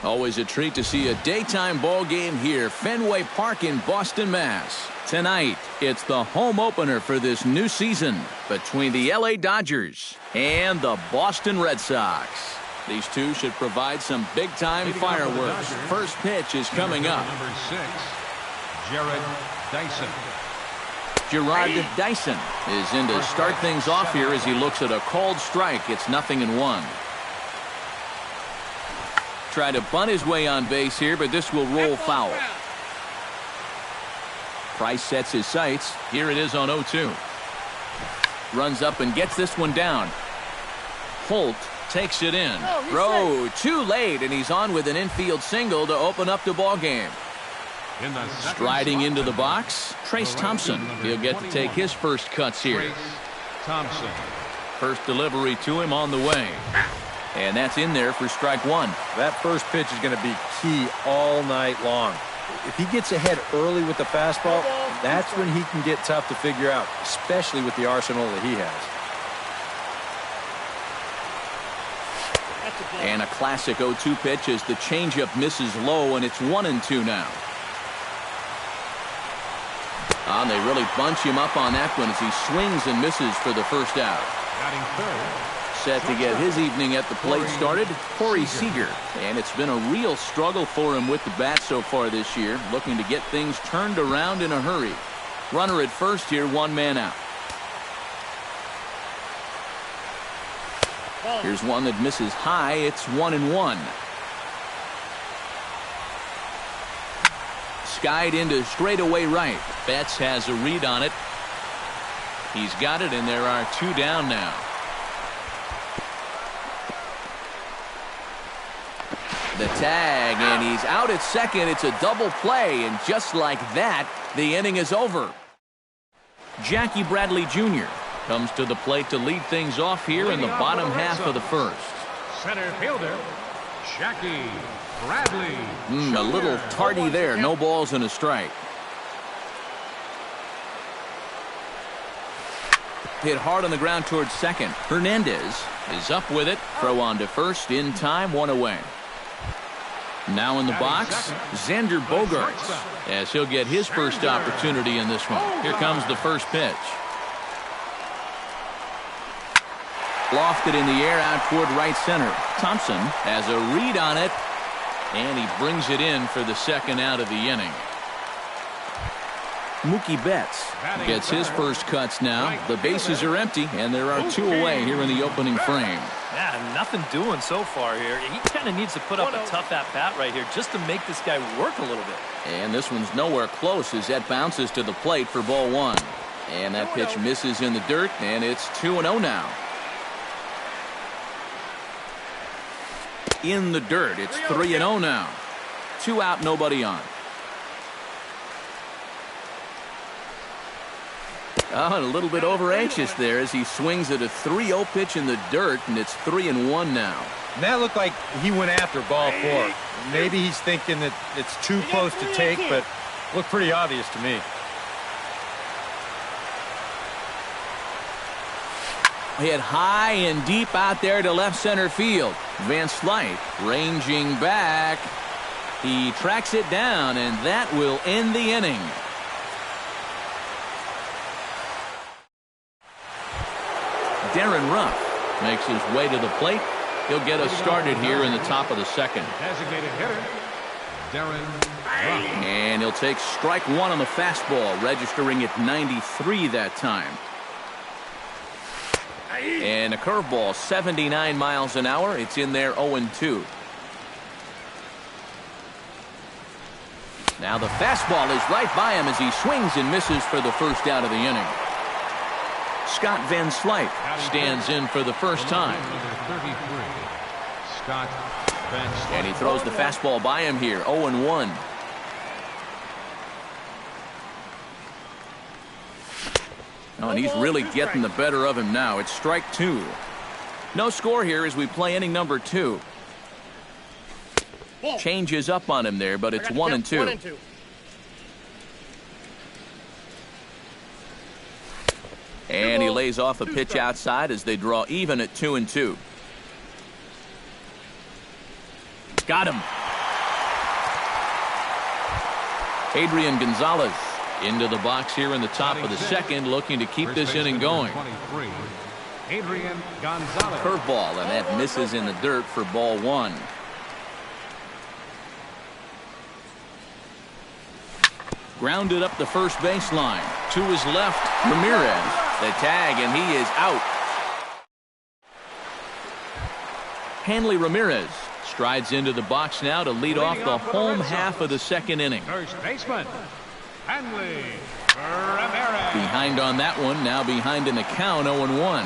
Always a treat to see a daytime ball game here, Fenway Park in Boston, Mass. Tonight, it's the home opener for this new season between the LA Dodgers and the Boston Red Sox. These two should provide some big-time fireworks. First pitch is coming up. Number 6, Jarrod Dyson. Jarrod Dyson is in to start things off here as he looks at a called strike. It's 0-1. Try to bunt his way on base here, but this will roll foul. Price sets his sights. Here it is on 0-2. Runs up and gets this one down. Holt takes it in. Throw too late, and he's on with an infield single to open up the ball game. Striding into the box, Trace Thompson. He'll get to take his first cuts here. Thompson. First delivery to him on the way. And that's in there for strike one. That first pitch is going to be key all night long. If he gets ahead early with the fastball, that's when he can get tough to figure out, especially with the arsenal that he has. And a classic 0-2 pitch as the changeup misses low, and it's 1-2 now. And they really bunch him up on that one as he swings and misses for the first out. Batting third. Set to get his evening at the plate started, Corey Seager. And it's been a real struggle for him with the bat so far this year, looking to get things turned around in a hurry. Runner at first here, one man out. Here's one that misses high. It's 1-1. Skied into straightaway right. Betts has a read on it. He's got it, and there are two down now. The tag, and he's out at second. It's a double play, and just like that, the inning is over. Jackie Bradley Jr. comes to the plate to lead things off here in the bottom half of the first. Center fielder, Jackie Bradley. A little tardy there. No balls and a strike. Hit hard on the ground towards second. Hernandez is up with it. Throw on to first in time, one away. Now in the box, Xander Bogaerts, as he'll get his first opportunity in this one. Here comes the first pitch. Lofted in the air out toward right center. Thompson has a read on it, and he brings it in for the second out of the inning. Mookie Betts gets his first cuts now. The bases are empty, and there are two away here in the opening frame. Yeah, nothing doing so far here. He kind of needs to put up a tough at-bat right here just to make this guy work a little bit. And this one's nowhere close as that bounces to the plate for ball one. And that pitch misses in the dirt, and it's 2-0 now. In the dirt, it's 3-0 now. 2 out, nobody on. Oh, and a little bit over anxious there as he swings at a 3-0 pitch in the dirt, and it's 3-1 now. And that looked like he went after ball 4. Maybe he's thinking that it's too close to take, but looked pretty obvious to me. Hit high and deep out there to left center field. Van Slyke ranging back. He tracks it down, and that will end the inning. Darren Ruff makes his way to the plate. He'll get us started here in the top of the second. Designated hitter, Darren Ruff. And he'll take strike one on the fastball, registering at 93 that time. And a curveball, 79 miles an hour. It's in there, 0-2. Now the fastball is right by him as he swings and misses for the first out of the inning. Scott Van Slyke stands in for the first time. Number 33, Scott Van Slyke. And he throws the fastball by him here, 0-1. Oh, and he's really getting the better of him now. It's strike 2. No score here as we play inning number 2. Changes up on him there, but it's 1-2. And he lays off a pitch outside as they draw even at 2-2. Got him. Adrian Gonzalez into the box here in the top of the second, looking to keep this inning going. 23, Adrian Gonzalez. Curveball, and that misses in the dirt for ball one. Grounded up the first baseline. To his left, Ramirez. The tag, and he is out. Hanley Ramirez strides into the box now to lead off the home half of the second inning. First baseman, Hanley Ramirez. Behind on that one, now behind in the count, 0-1.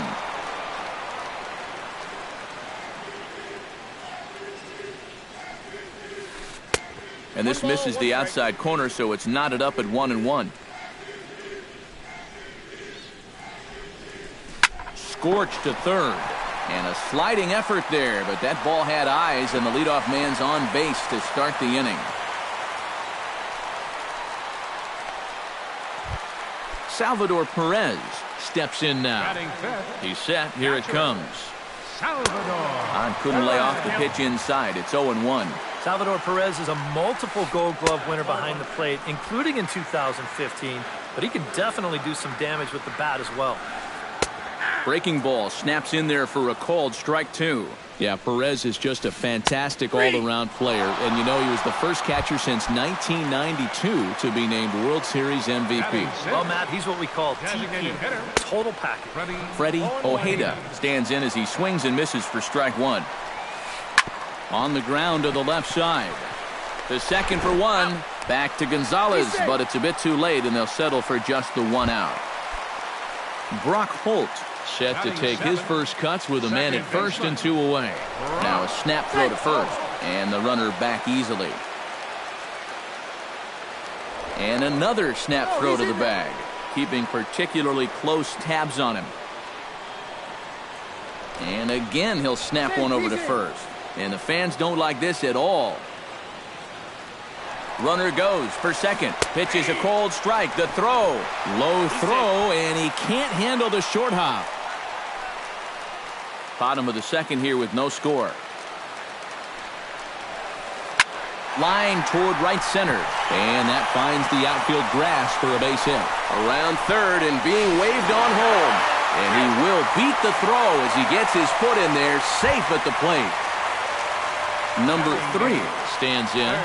And this misses the outside corner, so it's knotted up at 1-1. Scorched to third. And a sliding effort there, but that ball had eyes, and the leadoff man's on base to start the inning. Salvador Perez steps in now. He's set. Here it comes. Salvador. Couldn't lay off the pitch inside. It's 0-1. Salvador Perez is a multiple Gold Glove winner behind the plate, including in 2015, but he can definitely do some damage with the bat as well. Breaking ball snaps in there for a called strike two. Yeah, Perez is just a fantastic all-around player, and you know he was the first catcher since 1992 to be named World Series MVP. Well, Matt, he's what we call TP, total package. Freddie Ojeda stands in as he swings and misses for strike one. On the ground to the left side. The second for one. Back to Gonzalez, but it's a bit too late, and they'll settle for just the one out. Brock Holt set to take his first cuts with a man at first and two away. Now a snap throw to first, and the runner back easily. And another snap throw to the bag, keeping particularly close tabs on him. And again he'll snap one over to first, and the fans don't like this at all. Runner goes for second. Pitches a cold strike. The throw. Low throw, and he can't handle the short hop. Bottom of the second here with no score. Line toward right center. And that finds the outfield grass for a base hit. Around third and being waved on home. And he will beat the throw as he gets his foot in there, safe at the plate. Number 3 stands in.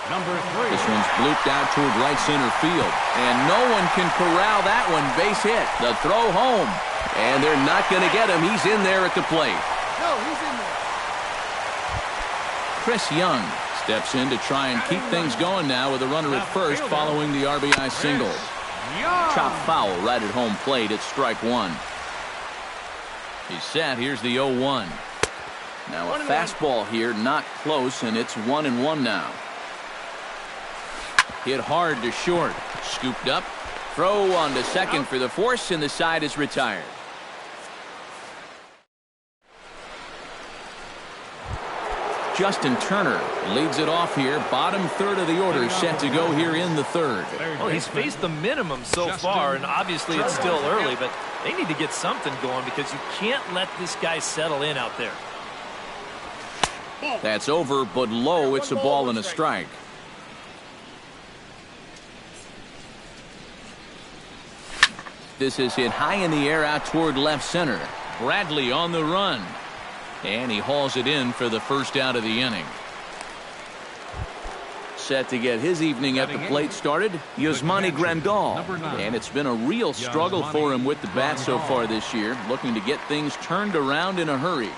Number 3. This one's blooped out toward right center field. And no one can corral that one. Base hit. The throw home. And they're not going to get him. He's in there at the plate. No, he's in there. Chris Young steps in to try and keep things going now with a runner at first following the RBI single. Chop foul right at home plate. It's strike one. He's set. Here's the 0-1. Now a fastball here, not close, and it's 1-1 now. Hit hard to short. Scooped up. Throw on to second for the force, and the side is retired. Justin Turner leads it off here. Bottom third of the order set to go here in the third. Well, he's faced the minimum so far, and obviously it's still early, but they need to get something going because you can't let this guy settle in out there. That's over, but low. It's a ball and a strike. This is hit high in the air out toward left center. Bradley on the run. And he hauls it in for the first out of the inning. Set to get his evening at the plate started, Yasmani Grandal. And it's been a real struggle for him with the bat so far this year, looking to get things turned around in a hurry.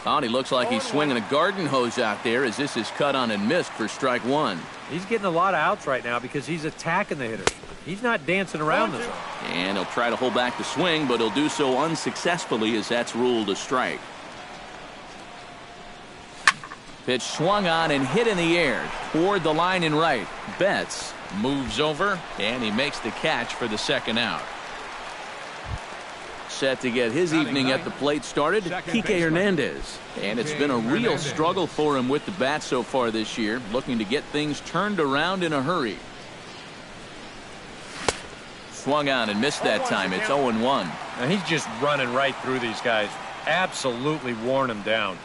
Oh, and he looks like he's swinging a garden hose out there as this is cut on and missed for strike one. He's getting a lot of outs right now because he's attacking the hitters. He's not dancing around this one. And he'll try to hold back the swing, but he'll do so unsuccessfully as that's ruled a strike. Pitch swung on and hit in the air toward the line and right. Betts moves over, and he makes the catch for the second out. Set to get his evening at the plate started, Kike Hernandez. And it's been a real struggle for him with the bat so far this year, looking to get things turned around in a hurry. Swung on and missed that time. It's 0-1. And he's just running right through these guys. Absolutely worn them down.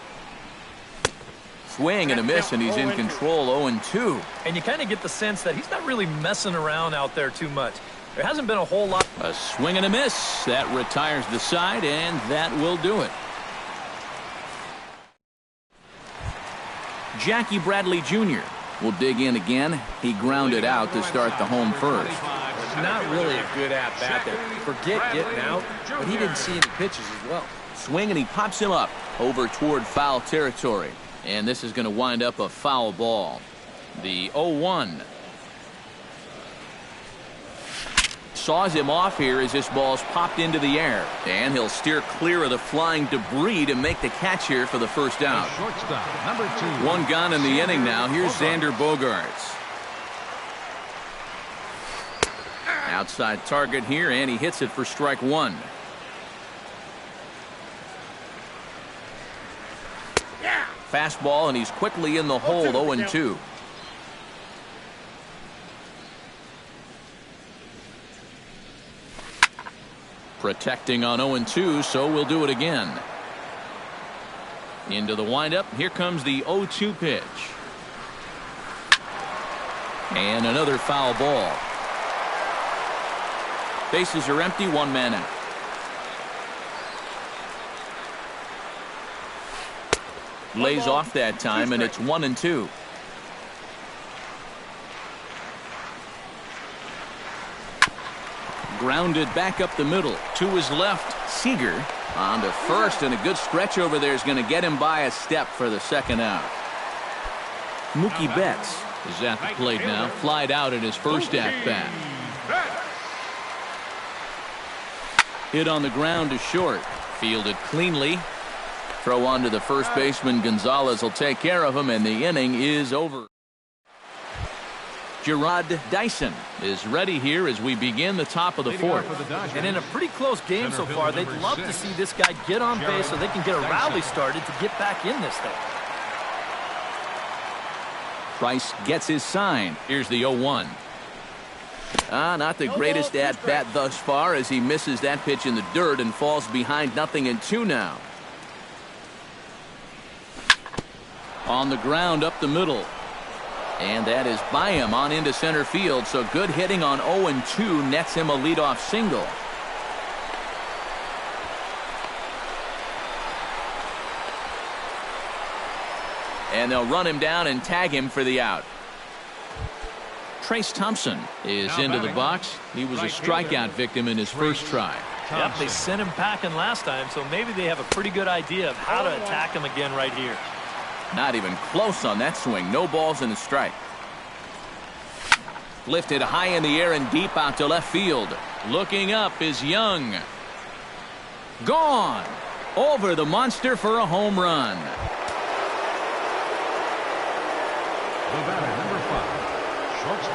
swing and a miss, and he's in control 0-2. And you kind of get the sense that he's not really messing around out there too much. There hasn't been a whole lot. A swing and a miss. That retires the side, and that will do it. Jackie Bradley Jr. will dig in again. He grounded out to start the home first. Not really a good at-bat there. Forget getting out, but he didn't see any pitches as well. Swing, and he pops him up over toward foul territory. And this is going to wind up a foul ball. The 0-1. Saws him off here as this ball's popped into the air. And he'll steer clear of the flying debris to make the catch here for the first out. Shortstop, number 2. One gone in the inning now. Here's Xander Bogaerts. Outside target here, and he hits it for strike 1. Fastball, and he's quickly in the hole, 0-2. Protecting on 0-2, so we'll do it again. Into the windup. Here comes the 0-2 pitch. And another foul ball. Bases are empty, one man out. Lays off that time, and it's 1-2. Grounded back up the middle to his left. Seager on to first, and a good stretch over there is going to get him by a step for the second out. Mookie Betts is at the plate now, flied out at his first at-bat. Hit on the ground to short. Fielded cleanly. Throw on to the first baseman. Gonzalez will take care of him, and the inning is over. Gerard Dyson is ready here as we begin the top of the fourth. And in a pretty close game so far, they'd love to see this guy get on base so they can get a rally started to get back in this thing. Price gets his sign. Here's the 0-1. Not the greatest at-bat thus far as he misses that pitch in the dirt and falls behind 0-2 now. On the ground up the middle. And that is by him on into center field. So good hitting on 0-2 nets him a leadoff single. And they'll run him down and tag him for the out. Trace Thompson is into the box. He was a strikeout victim in his first try. Yep, they sent him packing last time, so maybe they have a pretty good idea of how to attack him again right here. Not even close on that swing. No balls and a strike. Lifted high in the air and deep out to left field. Looking up is Young. Gone. Over the monster for a home run.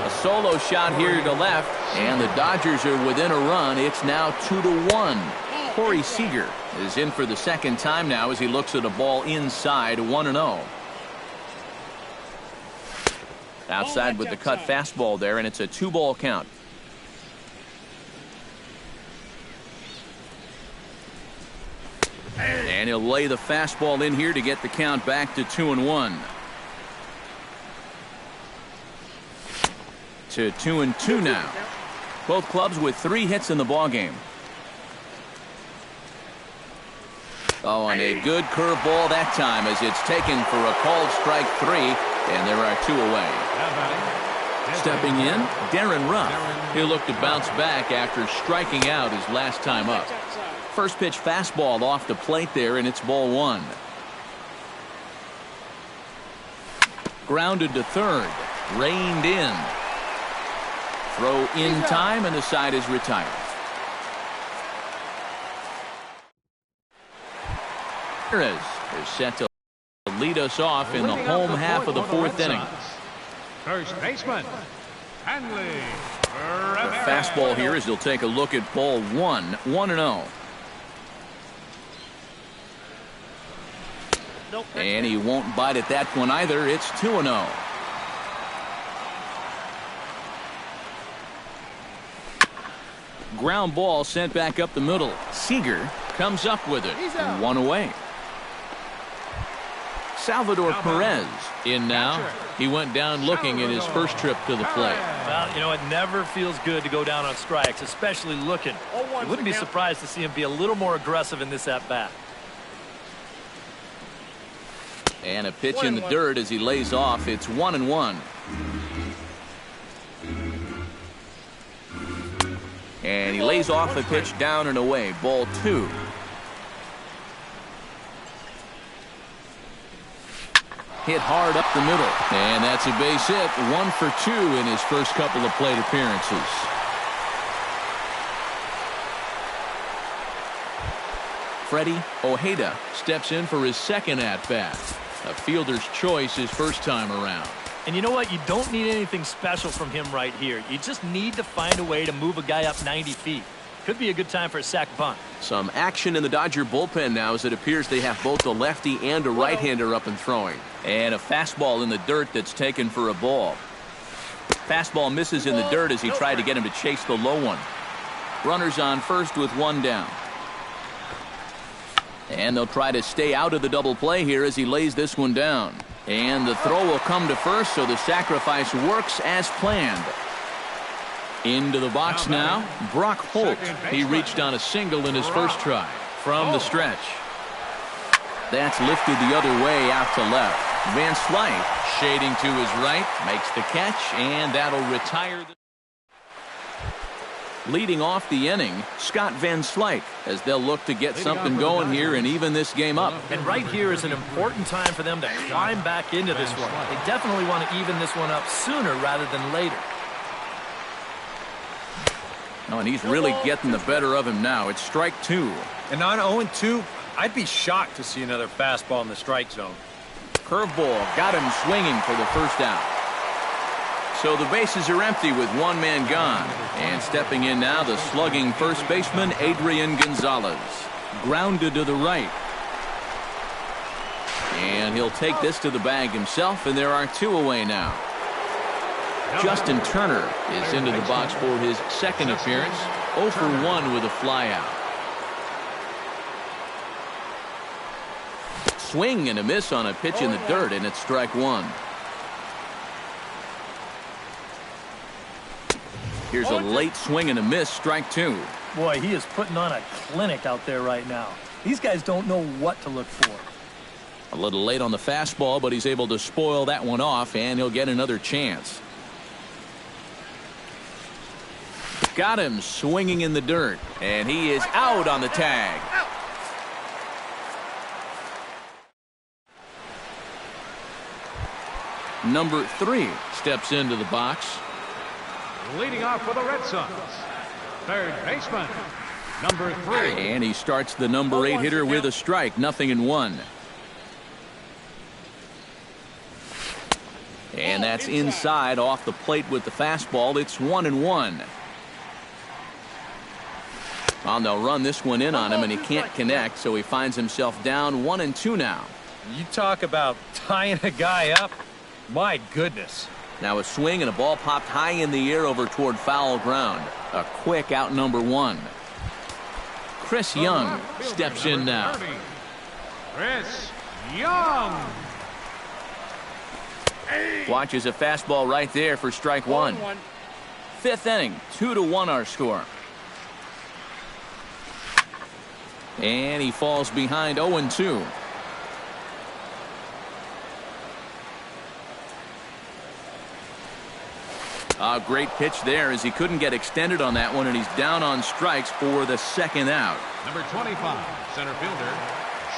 A solo shot here to left, and the Dodgers are within a run. It's now 2-1. Corey Seager is in for the second time now as he looks at a ball inside, 1-0. Outside with the cut fastball there, and it's a 2-ball count. And he'll lay the fastball in here to get the count back to 2-1. To 2-2 now. Both clubs with 3 hits in the ballgame. Oh, and a good curveball that time as it's taken for a called strike 3, and there are 2 away. Stepping in, Darren Ruff. He'll look to bounce back after striking out his last time up. First pitch fastball off the plate there, and it's ball 1. Grounded to third. Reined in. Throw in time, and the side is retired. Perez is set to lead us off in the home half of the 4th inning. First baseman, Hanley. The fastball here as they'll take a look at ball 1, 1-0. And he won't bite at that one either. It's 2-0. Ground ball sent back up the middle. Seager comes up with it. 1 away. Salvador Perez in now. He went down looking in his first trip to the plate. Well, you know, it never feels good to go down on strikes, especially looking. You wouldn't be surprised to see him be a little more aggressive in this at-bat. And a pitch in the dirt as he lays off. It's 1-1. And he lays off a pitch down and away. Ball 2. Hit hard up the middle. And that's a base hit. 1 for 2 in his first couple of plate appearances. Freddie Ojeda steps in for his second at-bat. A fielder's choice his first time around. And you know what? You don't need anything special from him right here. You just need to find a way to move a guy up 90 feet. Could be a good time for a sac bunt. Some action in the Dodger bullpen now as it appears they have both a lefty and a right-hander up and throwing. And a fastball in the dirt that's taken for a ball. Fastball misses in the dirt as he tried to get him to chase the low one. Runners on first with 1 down. And they'll try to stay out of the double play here as he lays this one down. And the throw will come to first, so the sacrifice works as planned. Into the box now, Brock Holt. He reached on a single in his first try from the stretch. That's lifted the other way out to left. Van Slyke shading to his right, makes the catch, and that'll retire the... Leading off the inning, Scott Van Slyke, as they'll look to get something going here and even this game up. And right here is an important time for them to climb back into this one. They definitely want to even this one up sooner rather than later. Oh, and he's really getting the better of him now. It's strike 2. And on 0-2, I'd be shocked to see another fastball in the strike zone. Curveball got him swinging for the first out. So the bases are empty with 1 man gone. And stepping in now, the slugging first baseman, Adrian Gonzalez. Grounded to the right. And he'll take this to the bag himself, and there are 2 away now. Justin Turner is into the box for his second appearance. 0 for 1 with a flyout. Swing and a miss on a pitch in the dirt, and it's strike 1. Here's a late swing and a miss, strike 2. Boy, he is putting on a clinic out there right now. These guys don't know what to look for. A little late on the fastball, but he's able to spoil that one off, and he'll get another chance. Got him swinging in the dirt, and he is out on the tag. Number 3 steps into the box. Leading off for the Red Sox, third baseman, number 3. And he starts the number 8 hitter with a strike, 0-1. And that's inside off the plate with the fastball. It's 1-1. Well, they'll run this one in on him, and he can't connect, so he finds himself down 1-2 now. You talk about tying a guy up. My goodness. Now a swing and a ball popped high in the air over toward foul ground. A quick out, number 1. Chris Young steps in now. Chris Young. Watches a fastball right there for strike 1. 5th inning, 2-1 our score. And he falls behind 0-2. A great pitch there as he couldn't get extended on that one, and he's down on strikes for the second out. Number 25, center fielder,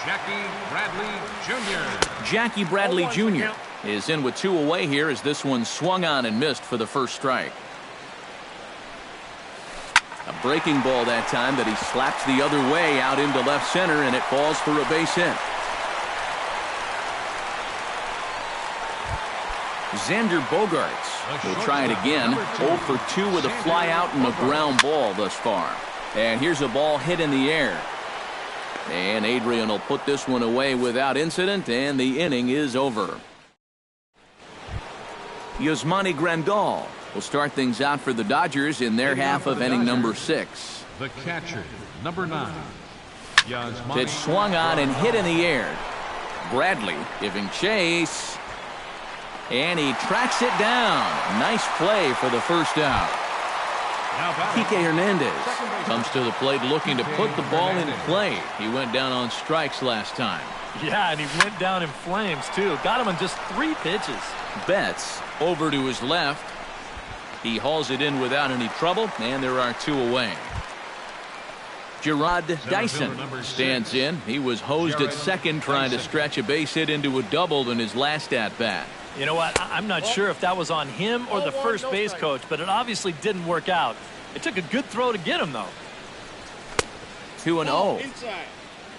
Jackie Bradley Jr. Jackie Bradley Jr. is in with 2 away here as this one swung on and missed for the first strike. A breaking ball that time that he slaps the other way out into left center, and it falls for a base hit. Xander Bogaerts will try it again. 0 for 2 with a fly out and a ground ball thus far. And here's a ball hit in the air. And Adrian will put this one away without incident, and the inning is over. Yasmani Grandal will start things out for the Dodgers in their half of inning number 6. The catcher, number 9. Pitch swung on and hit in the air. Bradley giving chase. And he tracks it down. Nice play for the first out. Kike Hernandez comes to the plate looking to put the ball in play. He went down on strikes last time. Yeah, and he went down in flames, too. Got him on just 3 pitches. Betts over to his left. He hauls it in without any trouble, and there are 2 away. Gerard Dyson stands in. He was hosed at second trying to stretch a base hit into a double in his last at-bat. You know what? I'm not sure if that was on him or the first base coach, but it obviously didn't work out. It took a good throw to get him, though. 2-0.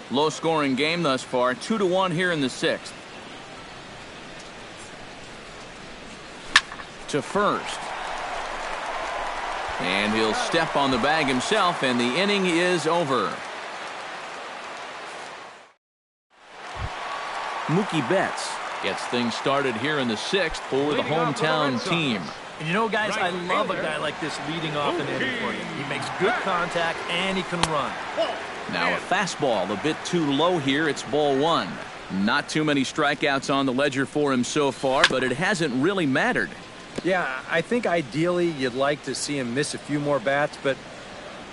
Low-scoring game thus far. 2-1 here in the 6th. To first. And he'll step on the bag himself, and the inning is over. Mookie Betts gets things started here in the 6th for the hometown team. And you know, guys, I love a guy like this leading off an inning for you. He makes good contact, and he can run. Now a fastball a bit too low here. It's ball 1. Not too many strikeouts on the ledger for him so far, but it hasn't really mattered. Yeah, I think ideally you'd like to see him miss a few more bats, but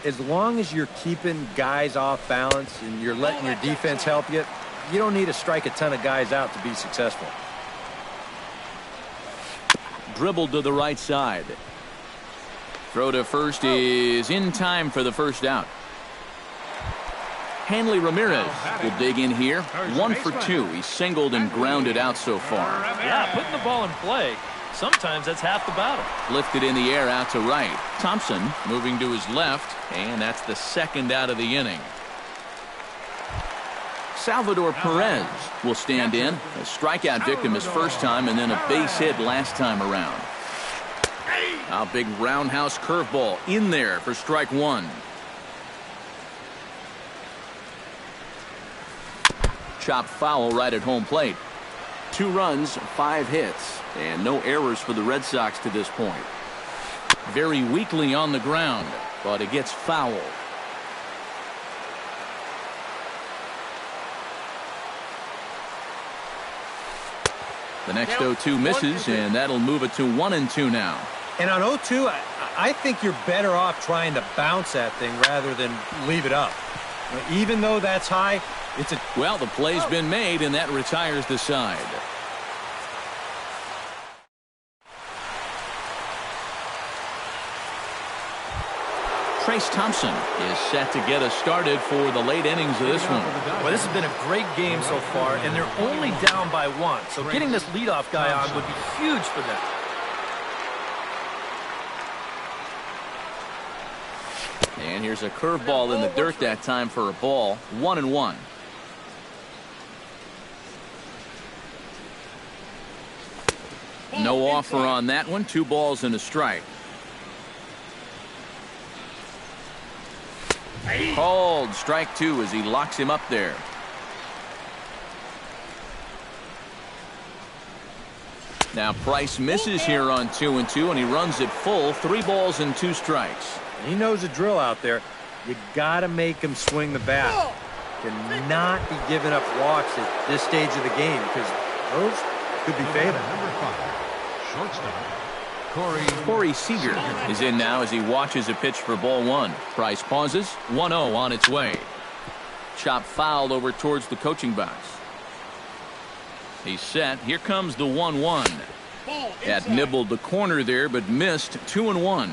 as long as you're keeping guys off balance and you're letting your defense help you, you don't need to strike a ton of guys out to be successful. Dribbled to the right side. Throw to first is in time for the first out. Hanley Ramirez will dig in here. 1 for 2. He's singled and grounded out so far. Yeah, putting the ball in play. Sometimes that's half the battle. Lifted in the air out to right. Thompson moving to his left, and that's the second out of the inning. Salvador Perez will stand in. A strikeout victim his first time, and then a base hit last time around. A big roundhouse curveball in there for strike 1. Chopped foul right at home plate. 2 runs, 5 hits, and no errors for the Red Sox to this point. Very weakly on the ground, but it gets fouled. The next 0-2 misses, and that'll move it to 1-2 now. And on 0-2, I think you're better off trying to bounce that thing rather than leave it up. Even though that's high, it's a... Well, the play's been made, and that retires the side. Trace Thompson is set to get us started for the late innings of this one. Well, this has been a great game so far, and they're only down by 1. So getting this leadoff guy on would be huge for them. And here's a curveball in the dirt that time for a ball. 1-1. No offer on that one. 2 balls and a strike. Called strike 2 as he locks him up there. Now Price misses here on 2-2, and he runs it full. 3 balls and 2 strikes. He knows the drill out there. You got to make him swing the bat. Cannot be giving up walks at this stage of the game because those could be fatal. Number 5, shortstop. Corey Seager is in now as he watches a pitch for ball 1. Price pauses. 1-0 on its way. Chop fouled over towards the coaching box. He's set. Here comes the 1-1. That nibbled the corner there, but missed. 2-1.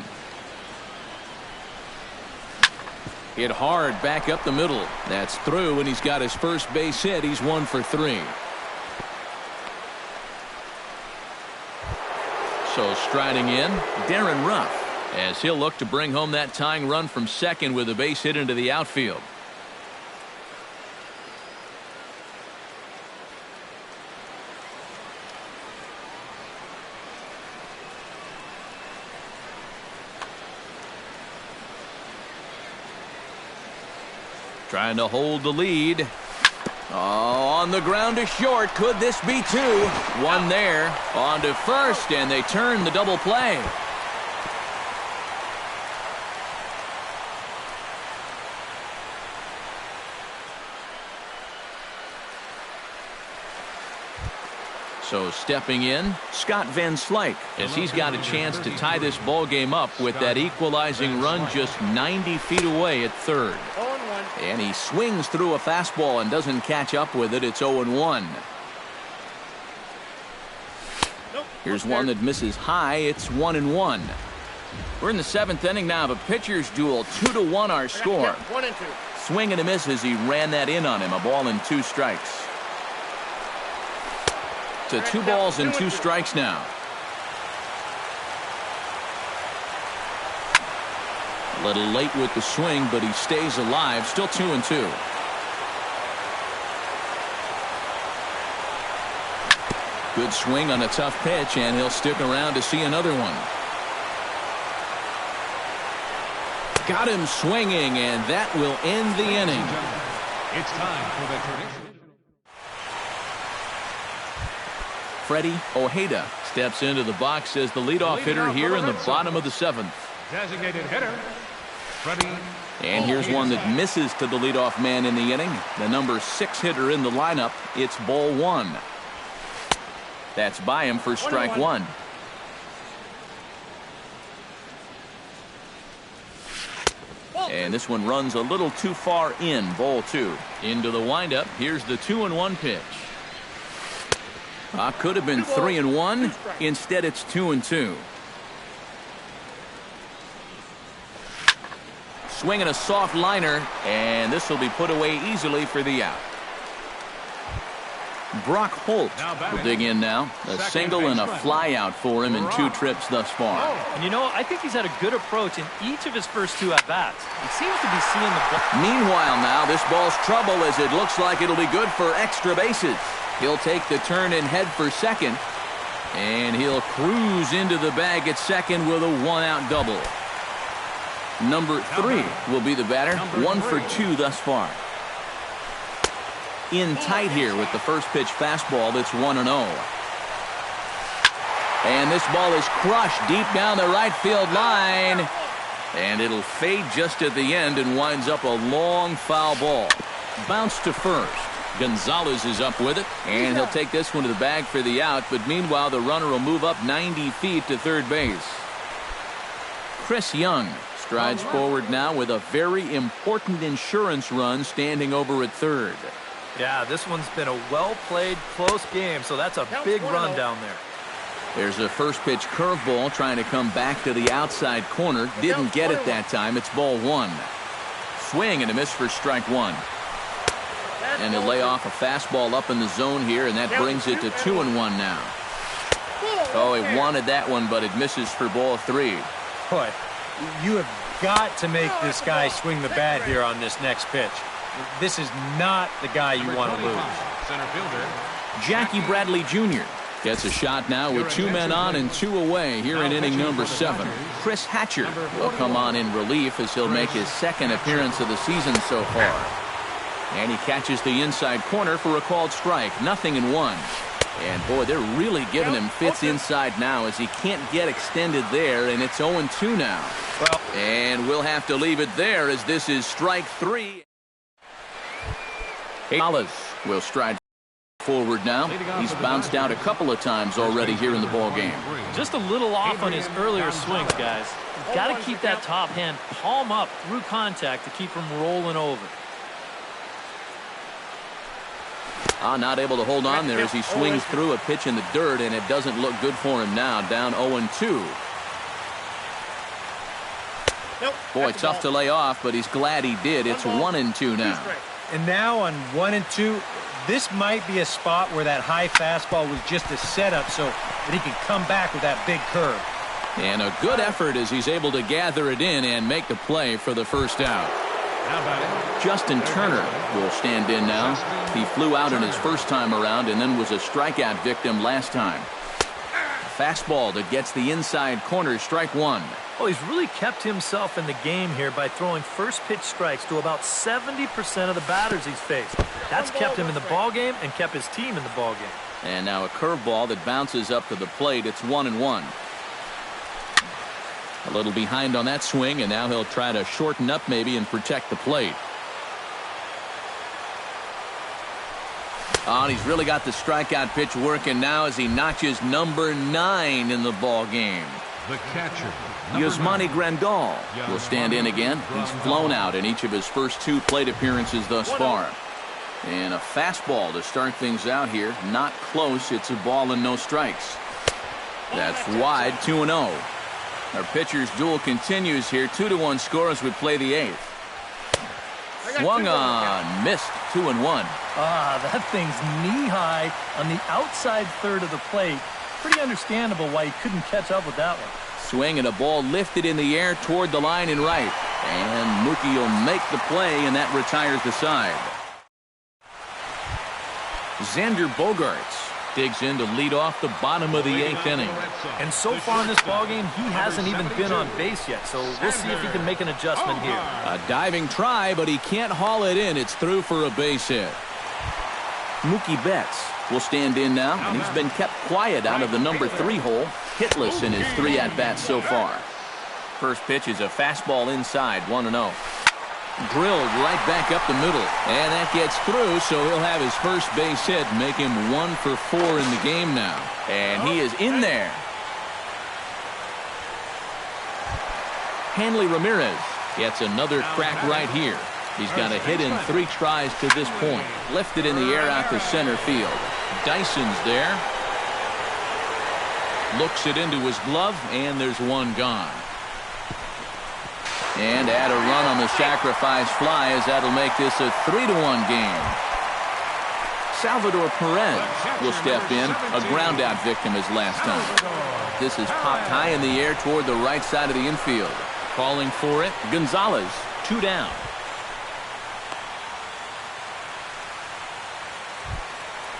Hit hard back up the middle. That's through, and he's got his first base hit. He's 1 for 3. So striding in, Darren Ruff, as he'll look to bring home that tying run from second with a base hit into the outfield. Trying to hold the lead. Oh, on the ground to short. Could this be 2? 1 there. On to first, and they turn the double play. So stepping in, Scott Van Slyke, as he's got a chance to tie this ball game up with that equalizing run just 90 feet away at third. And he swings through a fastball and doesn't catch up with it. It's 0-1. Here's one that misses high. It's 1-1. We're in the 7th inning now of a pitcher's duel. 2-1 our score. Swing and a miss as he ran that in on him. A ball and 2 strikes. To 2 balls and 2 strikes now. A little late with the swing, but he stays alive. Still 2-2. Good swing on a tough pitch, and he'll stick around to see another one. Got him swinging, and that will end the inning. It's time for the tradition. Freddie Ojeda steps into the box as the leadoff hitter here in the bottom of the 7th. Designated hitter, Freddie. And here's one that misses to the leadoff man in the inning. The number 6 hitter in the lineup. It's ball 1. That's by him for strike 1. And this one runs a little too far in. Ball 2. Into the windup. Here's the 2-1 pitch. Could have been 3-1. Instead, it's 2-2. Swinging a soft liner, and this will be put away easily for the out. Brock Holt will dig in now. A single and a fly out for him in 2 trips thus far. And you know, I think he's had a good approach in each of his first 2 at-bats. He seems to be seeing the ball. Meanwhile now, this ball's trouble as it looks like it'll be good for extra bases. He'll take the turn and head for second. And he'll cruise into the bag at second with a 1-out double. Number 3 will be the batter. 1 for 2 thus far. In tight here with the first pitch fastball. That's 1-0. And this ball is crushed deep down the right field line. And it'll fade just at the end and winds up a long foul ball. Bounce to first. Gonzalez is up with it, and he'll take this one to the bag for the out, but meanwhile the runner will move up 90 feet to third base. Chris Young strides forward now with a very important insurance run standing over at third. Yeah, this one's been a well-played, close game, so that's a big run down there. There's a first pitch curveball trying to come back to the outside corner. Didn't get it that time. It's ball 1. Swing and a miss for strike 1. And he'll lay off a fastball up in the zone here, and that brings it to 2-1 now. Oh, he wanted that one, but it misses for ball 3. Boy, you have got to make this guy swing the bat here on this next pitch. This is not the guy you want to lose. Center fielder Jackie Bradley Jr. gets a shot now with 2 men on and 2 away here in inning number 7. Chris Hatcher will come on in relief as he'll make his 2nd appearance of the season so far. And he catches the inside corner for a called strike. 0-1. And boy, they're really giving him fits inside now as he can't get extended there, and it's 0-2 now. And we'll have to leave it there as this is strike 3. Gonzalez will stride forward now. He's bounced out a couple of times already here in the ball game. Just a little off on his earlier swings, guys. You've got to keep that top hand palm up through contact to keep him rolling over. Not able to hold on there as he swings through a pitch in the dirt, and it doesn't look good for him now. Down 0-2. Boy, tough to lay off, but he's glad he did. It's 1-2 now. And now on 1-2, this might be a spot where that high fastball was just a setup so that he can come back with that big curve. And a good effort as he's able to gather it in and make the play for the first out. Justin Turner will stand in now. He flew out in his first time around and then was a strikeout victim last time. Fastball that gets the inside corner, strike 1. Well, he's really kept himself in the game here by throwing first pitch strikes to about 70% of the batters he's faced. That's kept him in the ball game and kept his team in the ball game. And now a curveball that bounces up to the plate. It's 1-1. A little behind on that swing, and now he'll try to shorten up maybe and protect the plate. Oh, and he's really got the strikeout pitch working now as he notches number 9 in the ball game. The catcher, Yasmani Grandal will stand in again. He's flown out in each of his first 2 plate appearances thus far. And a fastball to start things out here. Not close. It's a ball and no strikes. That's wide, 2-0. Our pitcher's duel continues here. 2-1 score as we play the 8th. Swung on, missed, 2-1. That thing's knee-high on the outside third of the plate. Pretty understandable why he couldn't catch up with that one. Swing and a ball lifted in the air toward the line and right. And Mookie will make the play, and that retires the side. Xander Bogaerts digs in to lead off the bottom of the 8th inning. And so far in this ballgame, he hasn't even been on base yet, so we'll see if he can make an adjustment here. A diving try, but he can't haul it in. It's through for a base hit. Mookie Betts will stand in now, and he's been kept quiet out of the number 3 hole, hitless in his 3 at-bats so far. First pitch is a fastball inside, 1-0. Drilled right back up the middle, and that gets through, so he'll have his first base hit, make him 1 for 4 in the game now. And he is in there. Hanley Ramirez gets another crack right here. He's got a hit in 3 tries to this point. Lifted in the air out to center field. Dyson's there. Looks it into his glove, and there's one gone. And add a run on the sacrifice fly as that'll make this a 3-1 game. Salvador Perez will step in, a ground-out victim his last time. This is popped high in the air toward the right side of the infield. Calling for it, Gonzalez, 2 down.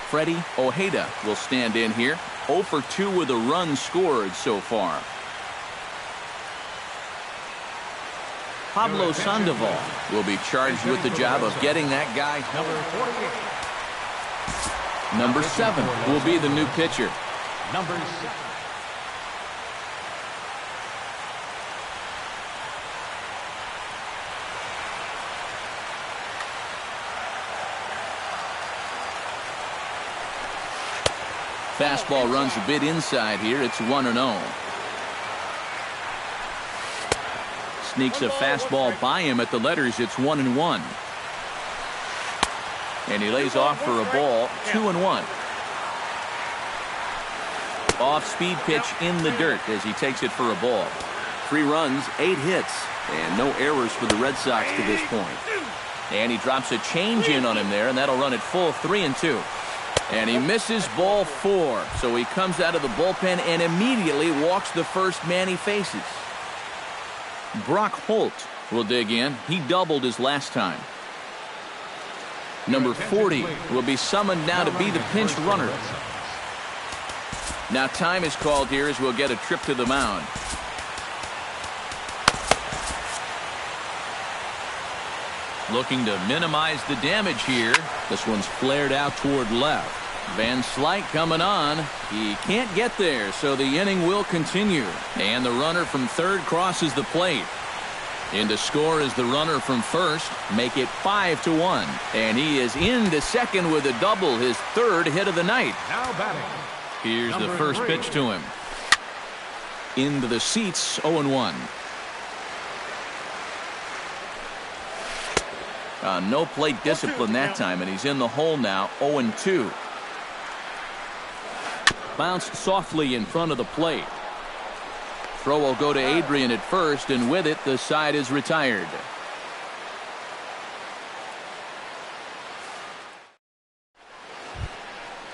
Freddie Ojeda will stand in here, 0 for 2 with a run scored so far. Pablo Sandoval will be charged with the job of getting that guy home. Number 7 will be the new pitcher. Number 7. Fastball runs a bit inside here. It's 1-0. Sneaks a fastball by him at the letters. It's 1-1. And he lays off for a ball. 2-1. Off-speed pitch in the dirt as he takes it for a ball. 3 runs, 8 hits, and no errors for the Red Sox to this point. And he drops a change in on him there, and that'll run it full 3-2. And he misses ball 4, so he comes out of the bullpen and immediately walks the first man he faces. Brock Holt will dig in. He doubled his last time. Number 40 will be summoned now to be the pinch runner. Now time is called here as we'll get a trip to the mound. Looking to minimize the damage here. This one's flared out toward left. Van Slyke coming on. He can't get there, so the inning will continue. And the runner from third crosses the plate. In to score is the runner from first. Make it 5-1. And he is into second with a double, his 3rd hit of the night. Now batting. Here's the first pitch to him. Into the seats, 0-1. No plate discipline that time, and he's in the hole now, 0-2. Bounced softly in front of the plate. Throw will go to Adrian at first, and with it, the side is retired.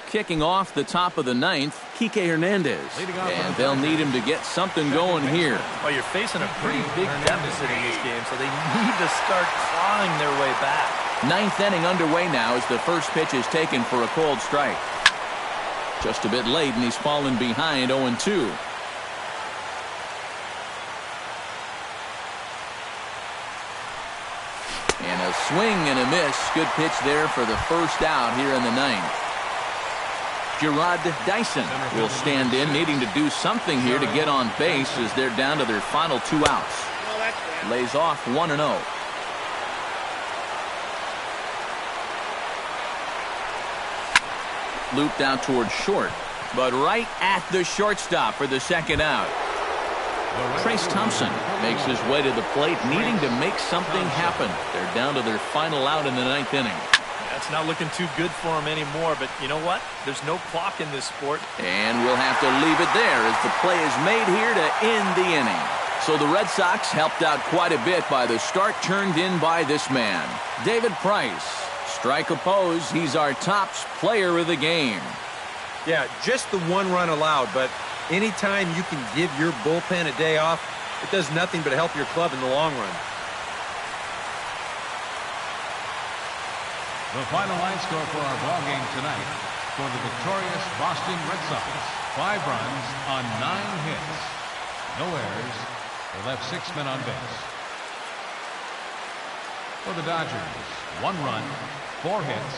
Kicking off the top of the 9th, Kike Hernandez. And they'll need him to get something going here. Well, you're facing a pretty big deficit in this game, so they need to start clawing their way back. 9th inning underway now as the first pitch is taken for a called strike. Just a bit late, and he's fallen behind 0-2. And a swing and a miss. Good pitch there for the first out here in the 9th. Gerard Dyson will stand in, needing to do something here to get on base as they're down to their final 2 outs. Lays off 1-0. Looped out towards short, but right at the shortstop for the second out. Trace Thompson makes his way to the plate, needing to make something happen. They're down to their final out in the 9th inning. That's not looking too good for him anymore, but you know what? There's no clock in this sport. And we'll have to leave it there as the play is made here to end the inning. So the Red Sox helped out quite a bit by the start turned in by this man, David Price. Strike opposed, he's our top player of the game. Yeah, just the 1 run allowed, but anytime you can give your bullpen a day off, it does nothing but help your club in the long run. The final line score for our ball game tonight for the victorious Boston Red Sox: 5 runs on 9 hits, no errors. They left 6 men on base. For the Dodgers, 1 run, 4 hits,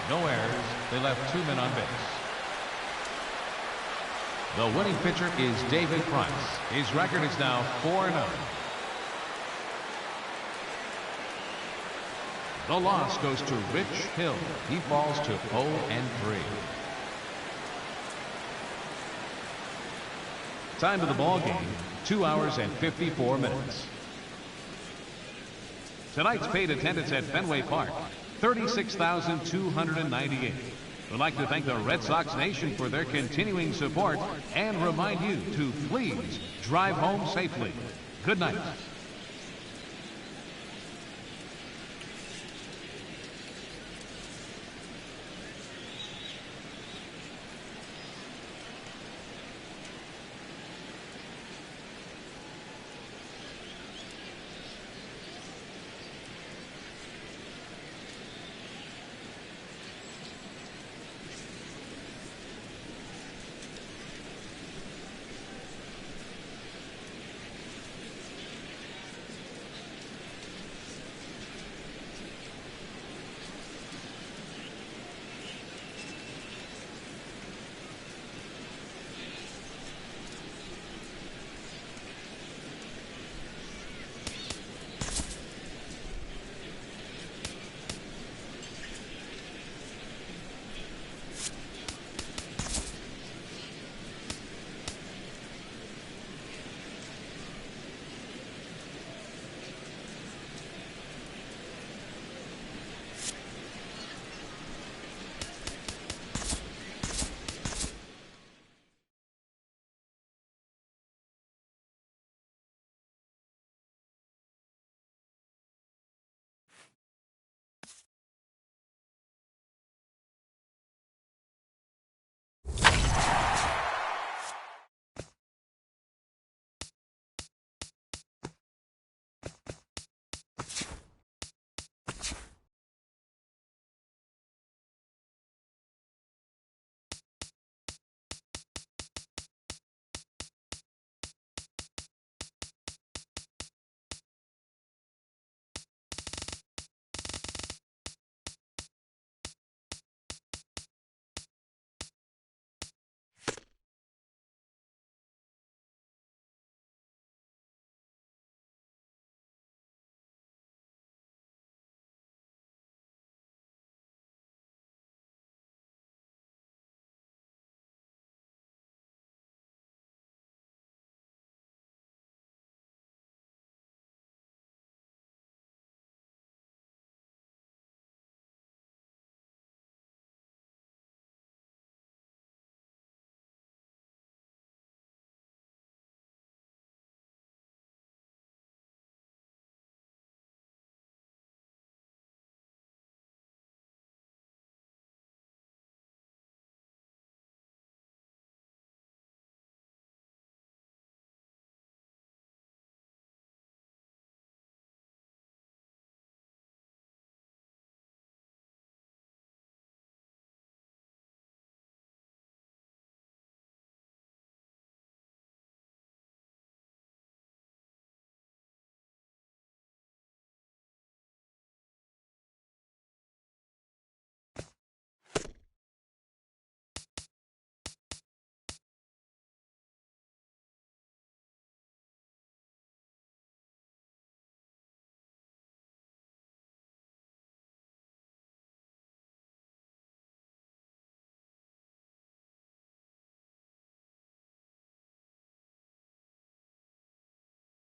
no errors. They left 2 men on base. The winning pitcher is David Price. His record is now 4-0. The loss goes to Rich Hill. He falls to 0-3. Time of the ball game, 2 hours and 54 minutes. Tonight's paid attendance at Fenway Park, 36,298. We'd like to thank the Red Sox Nation for their continuing support and remind you to please drive home safely. Good night.